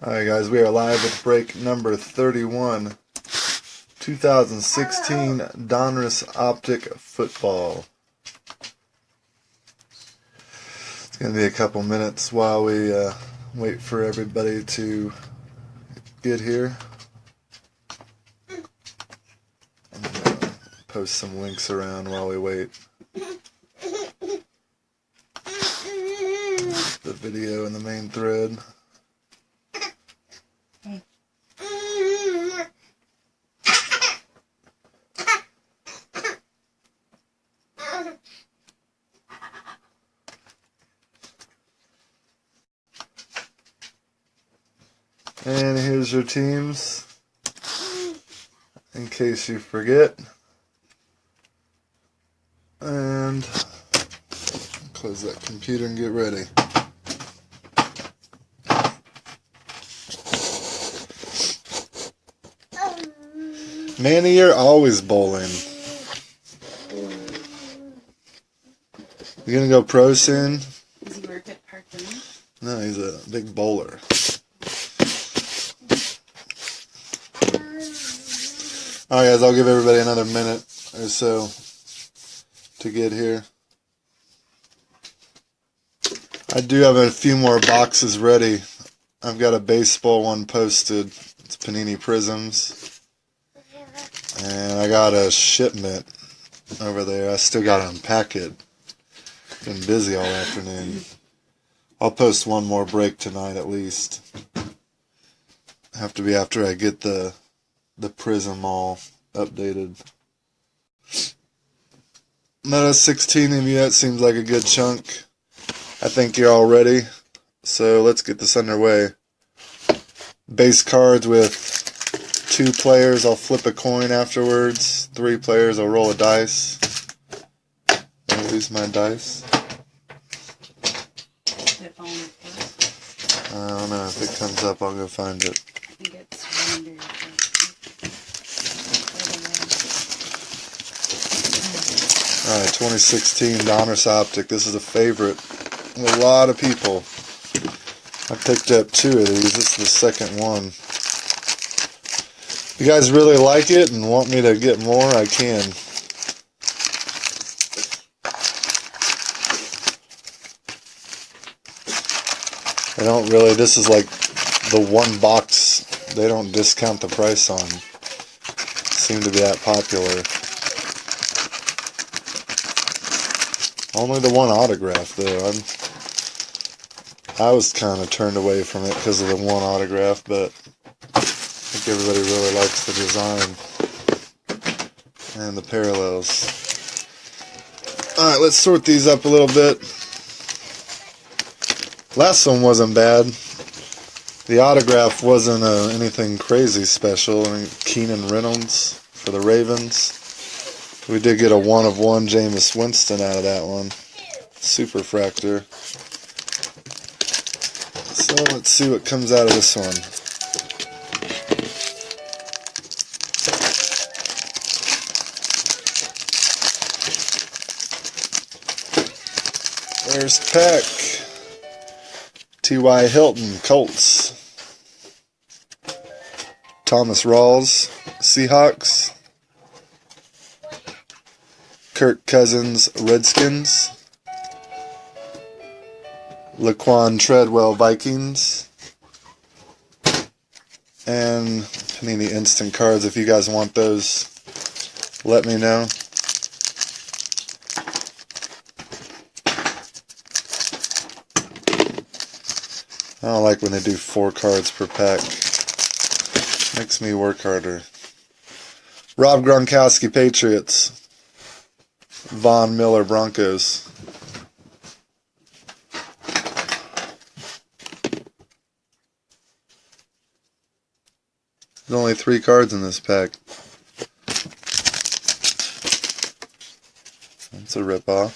Alright guys, we are live with break number 31, 2016 Donruss Optic Football. It's going to be a couple minutes while we wait for everybody to get here. I'm going to post some links around while we wait. The video in the main thread. And here's your teams, in case you forget. And close that computer and get ready. Manny, you're always bowling. You gonna go pro soon? Does he work at Park Inn? No, he's a big bowler. Alright guys, I'll give everybody another minute or so to get here. I do have a few more boxes ready. I've got a baseball one posted. It's Panini Prisms. And I got a shipment over there. I still got to unpack it. Been busy all afternoon. I'll post one more break tonight at least. Have to be after I get the Prism all updated. Not a 16 of you, that seems like a good chunk. I think you're all ready. So let's get this underway. Base cards with 2 players, I'll flip a coin afterwards. 3 players, I'll roll a dice. I'll lose my dice. I don't know, if it comes up I'll go find it. I think it's under. Alright, 2016 Donruss Optic. This is a favorite with a lot of people. I picked up 2 of these. This is the second one. If you guys really like it and want me to get more, I can. They don't really, this is like the one box they don't discount the price on. Seem to be that popular. Only the one autograph though. I was kind of turned away from it because of the one autograph, but I think everybody really likes the design and the parallels. Alright, let's sort these up a little bit. Last one wasn't bad. The autograph wasn't anything crazy special. I mean, Keenan Reynolds for the Ravens. We did get a 1/1 Jameis Winston out of that one. Superfractor. So let's see what comes out of this one. First pack. T.Y. Hilton, Colts. Thomas Rawls, Seahawks. Kirk Cousins, Redskins. Laquan Treadwell, Vikings. And Panini Instant Cards. If you guys want those, let me know. I don't like when they do 4 cards per pack. Makes me work harder. Rob Gronkowski, Patriots. Von Miller, Broncos. There's only 3 cards in this pack. That's a ripoff.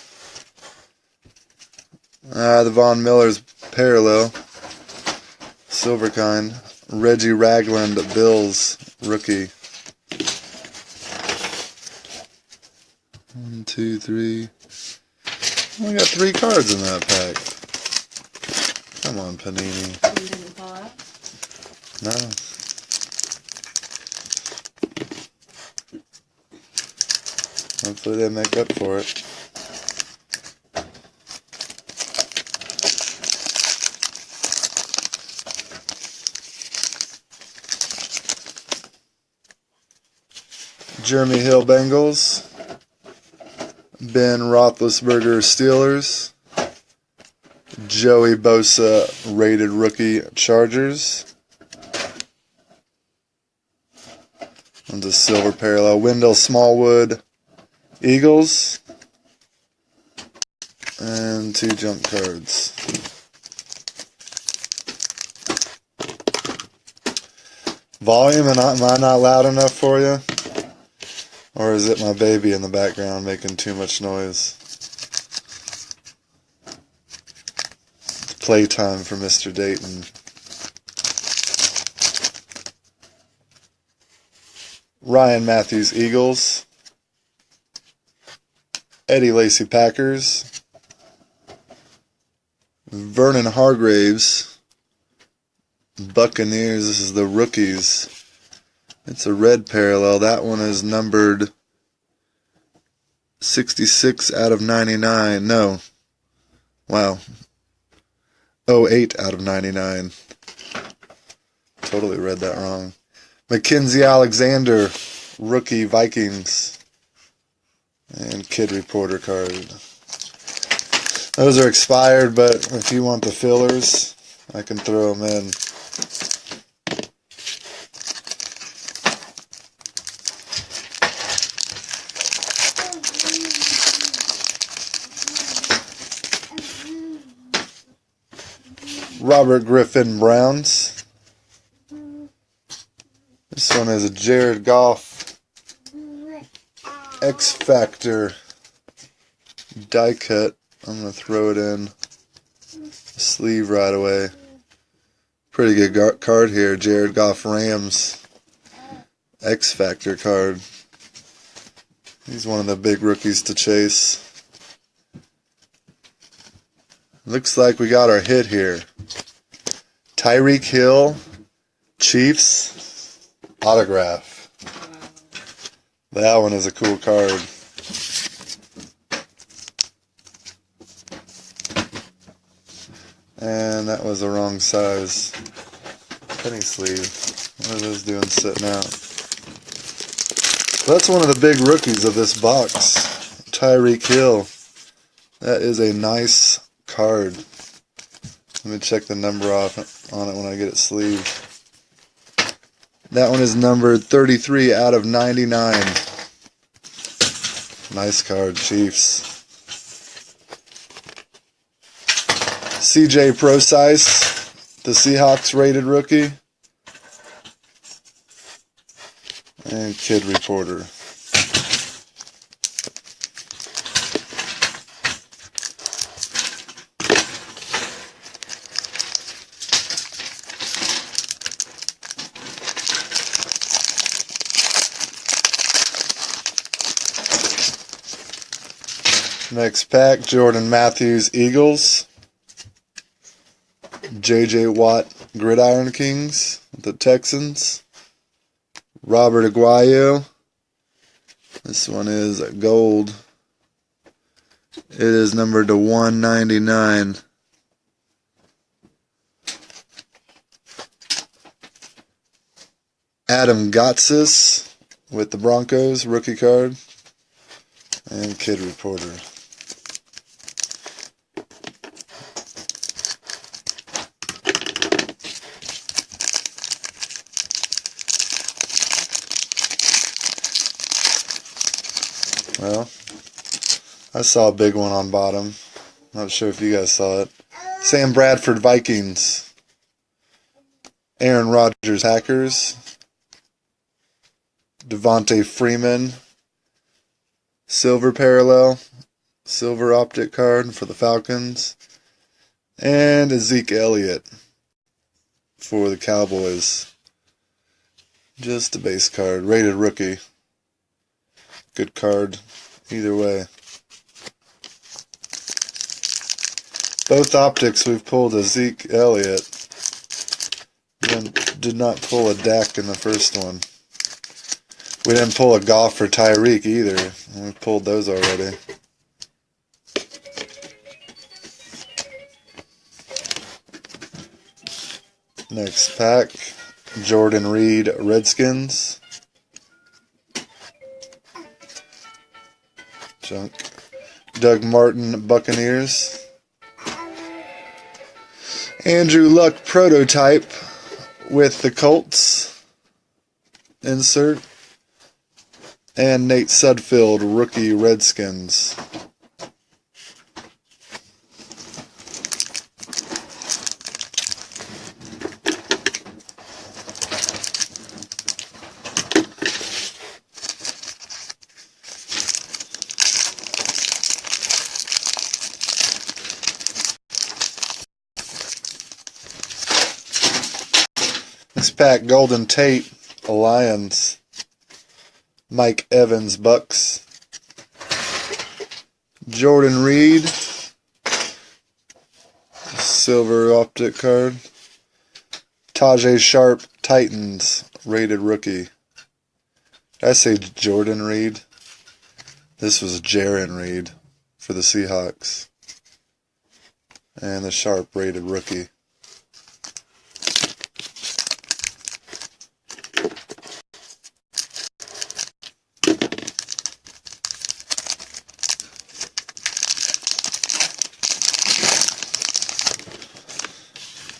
The Von Miller's parallel. Silverkind. Reggie Ragland, Bills, rookie. 1, 2, 3. We got 3 cards in that pack. Come on, Panini. No. Hopefully they make up for it. Jeremy Hill Bengals, Ben Roethlisberger Steelers, Joey Bosa rated rookie Chargers, and a silver parallel Wendell Smallwood Eagles, and 2 junk cards. Volume, am I not loud enough for you? Or is it my baby in the background making too much noise? It's playtime for Mr. Dayton. Ryan Matthews Eagles. Eddie Lacy Packers. Vernon Hargraves Buccaneers. This is the rookies. It's a red parallel. That one is numbered 66 out of 99. No. Wow. 08 out of 99. Totally read that wrong. Mackenzie Alexander, rookie Vikings. And Kid Reporter card. Those are expired, but if you want the fillers, I can throw them in. Robert Griffin Browns. This one is a Jared Goff X Factor die cut. I'm going to throw it in the sleeve right away. Pretty good card here. Jared Goff Rams X Factor card. He's one of the big rookies to chase. Looks like we got our hit here. Tyreek Hill, Chiefs, autograph. That one is a cool card. And that was the wrong size. Penny sleeve. What are those doing sitting out? So that's one of the big rookies of this box. Tyreek Hill. That is a nice card. Let me check the number off on it when I get it sleeved. That one is numbered 33 out of 99. Nice card, Chiefs. CJ Procise, the Seahawks rated rookie. And Kid Reporter. Next pack, Jordan Matthews Eagles. J.J. Watt Gridiron Kings, the Texans. Robert Aguayo. This one is gold. It is numbered to 199. Adam Gotsis with the Broncos, rookie card. And Kid Reporter. Well, I saw a big one on bottom. Not sure if you guys saw it. Sam Bradford Vikings. Aaron Rodgers Packers. Devontae Freeman. Silver parallel. Silver Optic card for the Falcons. And Zeke Elliott for the Cowboys. Just a base card. Rated rookie. Good card either way. Both optics we've pulled a Zeke Elliott. The did not pull a Dak in the first one. We didn't pull a Goff or Tyreek either. We pulled those already. Next pack, Jordan Reed, Redskins. Junk. Doug Martin, Buccaneers. Andrew Luck, prototype with the Colts. Insert. And Nate Sudfeld, rookie, Redskins. Next pack, Golden Tate, Lions. Mike Evans, Bucks. Jordan Reed, silver optic card. Tajay Sharp, Titans, rated rookie. Did I say Jordan Reed? This was Jaron Reed for the Seahawks. And the Sharp, rated rookie.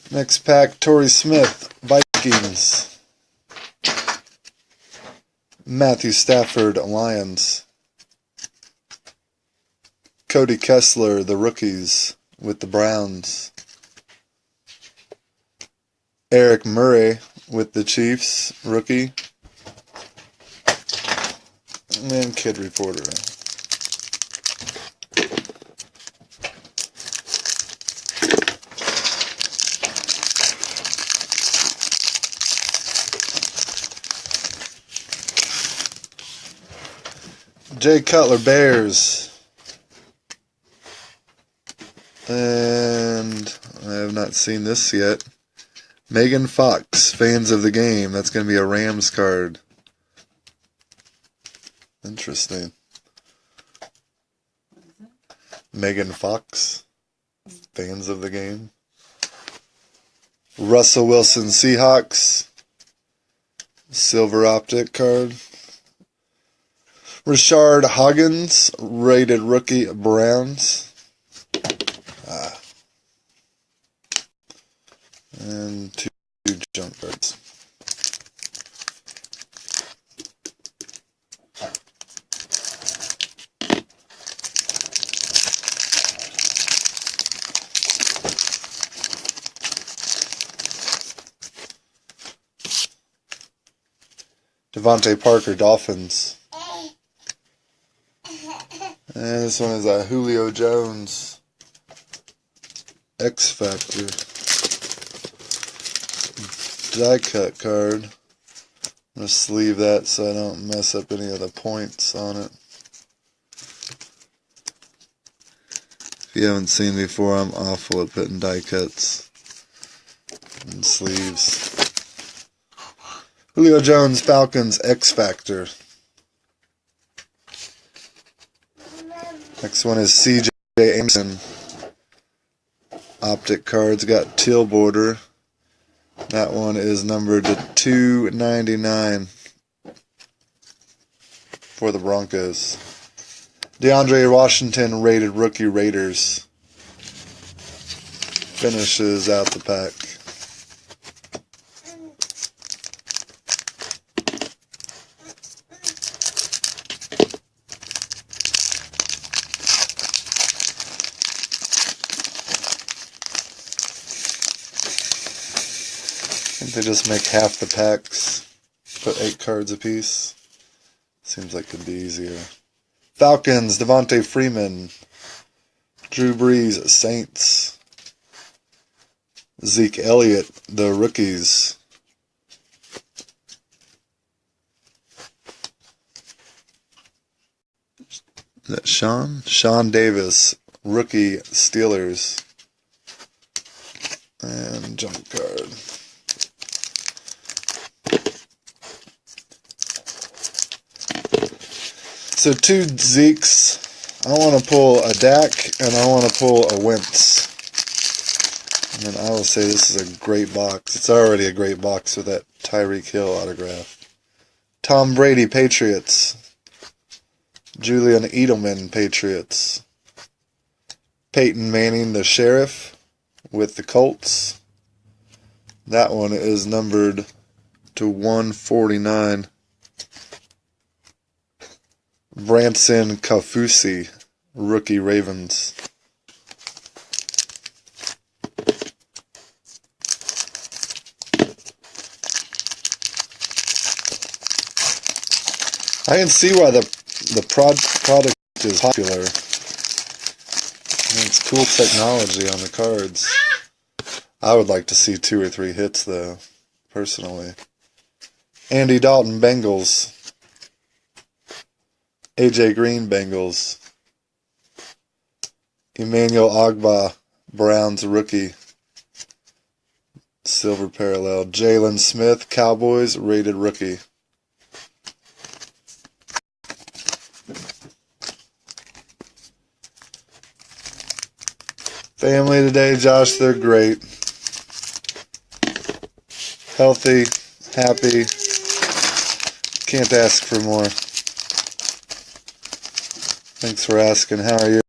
Next pack, Torrey Smith, Vikings. Matthew Stafford, Lions. Cody Kessler, the rookies, with the Browns. Eric Murray with the Chiefs, rookie. And Kid Reporter. Jay Cutler, Bears. And I have not seen this yet. Megan Fox, fans of the game. That's going to be a Rams card. Interesting. Megan Fox, fans of the game. Russell Wilson, Seahawks. Silver optic card. Rashard Higgins, rated rookie, Browns. And two junk cards. Devontae Parker, Dolphins. And this one is a Julio Jones X Factor die cut card. I'm going to sleeve that so I don't mess up any of the points on it. If you haven't seen before, I'm awful at putting die cuts and sleeves. Julio Jones, Falcons X Factor. Next one is CJ Anderson. Optic cards, got teal border. That one is numbered to 299 for the Broncos. DeAndre Washington, rated rookie, Raiders. Finishes out the pack. I think they just make half the packs, put 8 cards apiece. Seems like it'd be easier. Falcons, Devontae Freeman. Drew Brees, Saints. Zeke Elliott, the rookies. Is that Sean? Sean Davis, rookie, Steelers. And jump card. So 2 Zekes. I want to pull a Dak and I want to pull a Wentz. And then I will say this is a great box. It's already a great box with that Tyreek Hill autograph. Tom Brady, Patriots. Julian Edelman, Patriots. Peyton Manning, the Sheriff, with the Colts. That one is numbered to 149. Branson Kaufusi, rookie Ravens. I can see why the product is popular. It's cool technology on the cards. I would like to see 2 or 3 hits though, personally. Andy Dalton, Bengals. AJ Green, Bengals. Emmanuel Ogbah, Browns rookie. Silver parallel. Jalen Smith, Cowboys, rated rookie. Family today, Josh, they're great. Healthy, happy. Can't ask for more. Thanks for asking. How are you?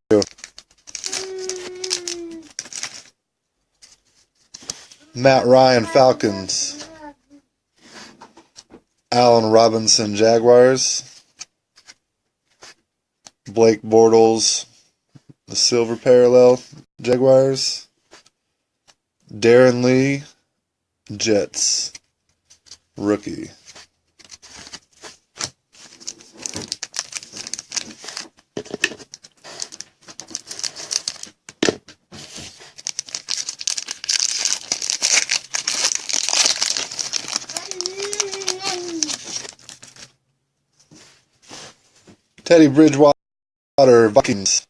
Matt Ryan, Falcons. Allen Robinson, Jaguars. Blake Bortles, the silver parallel, Jaguars. Darren Lee, Jets, rookie. Teddy Bridgewater, Vikings.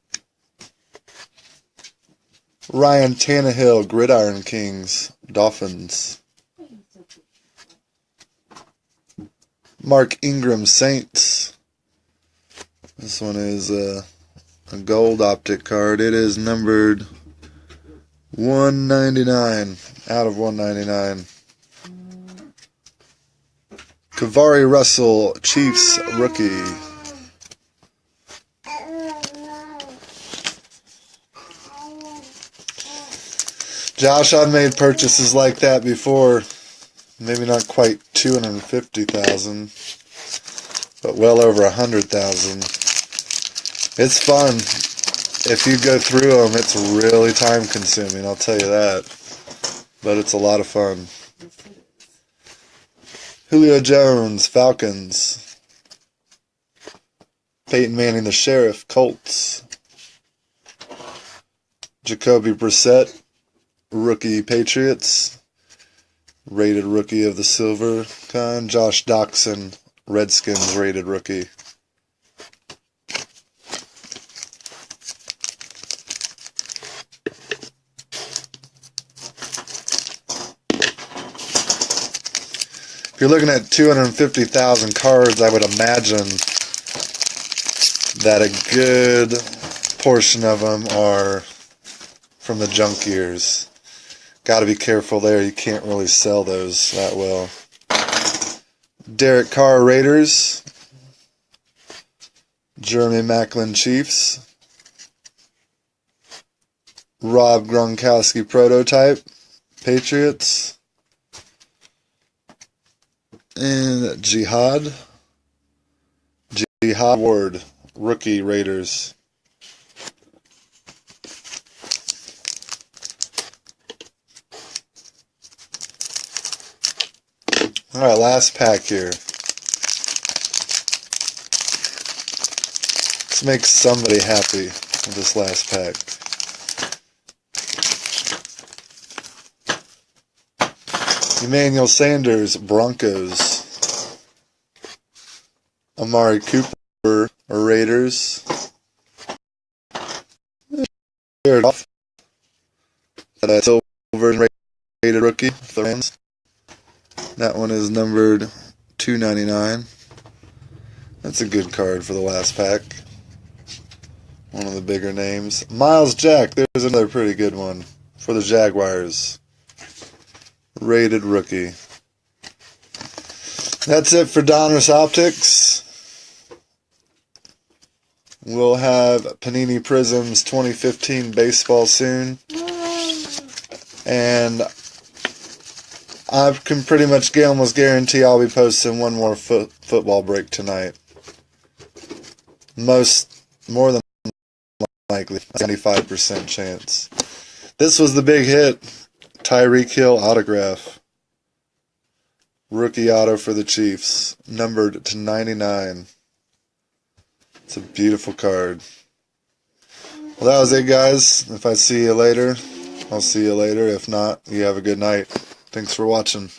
Ryan Tannehill, Gridiron Kings, Dolphins. Mark Ingram, Saints. This one is a gold Optic card. It is numbered 199 out of 199. Kavari Russell, Chiefs rookie. Josh, I've made purchases like that before. Maybe not quite 250,000, but well over 100,000. It's fun. If you go through them, it's really time consuming, I'll tell you that. But it's a lot of fun. Julio Jones, Falcons. Peyton Manning, the Sheriff, Colts. Jacoby Brissett, rookie, Patriots. Rated rookie of the silver kind. Josh Doxson, Redskins, rated rookie. If you're looking at 250,000 cards, I would imagine that a good portion of them are from the junk years. Got to be careful there. You can't really sell those that well. Derek Carr, Raiders. Jeremy Maclin, Chiefs. Rob Gronkowski, Prototype, Patriots. And Jihad Ward, rookie, Raiders. Alright, last pack here. Let's make somebody happy with this last pack. Emmanuel Sanders, Broncos. Amari Cooper, Raiders. Jared Goff, silver rated rookie for the Rams. That one is numbered 299. That's a good card for the last pack. One of the bigger names. Miles Jack, there's another pretty good one for the Jaguars. Rated rookie. That's it for Donruss Optics. We'll have Panini Prisms 2015 baseball soon. And I can pretty much almost guarantee I'll be posting one more football break tonight. More than likely, 95% chance. This was the big hit. Tyreek Hill autograph. Rookie auto for the Chiefs. Numbered to 99. It's a beautiful card. Well, that was it, guys. If I see you later, I'll see you later. If not, you have a good night. Thanks for watching.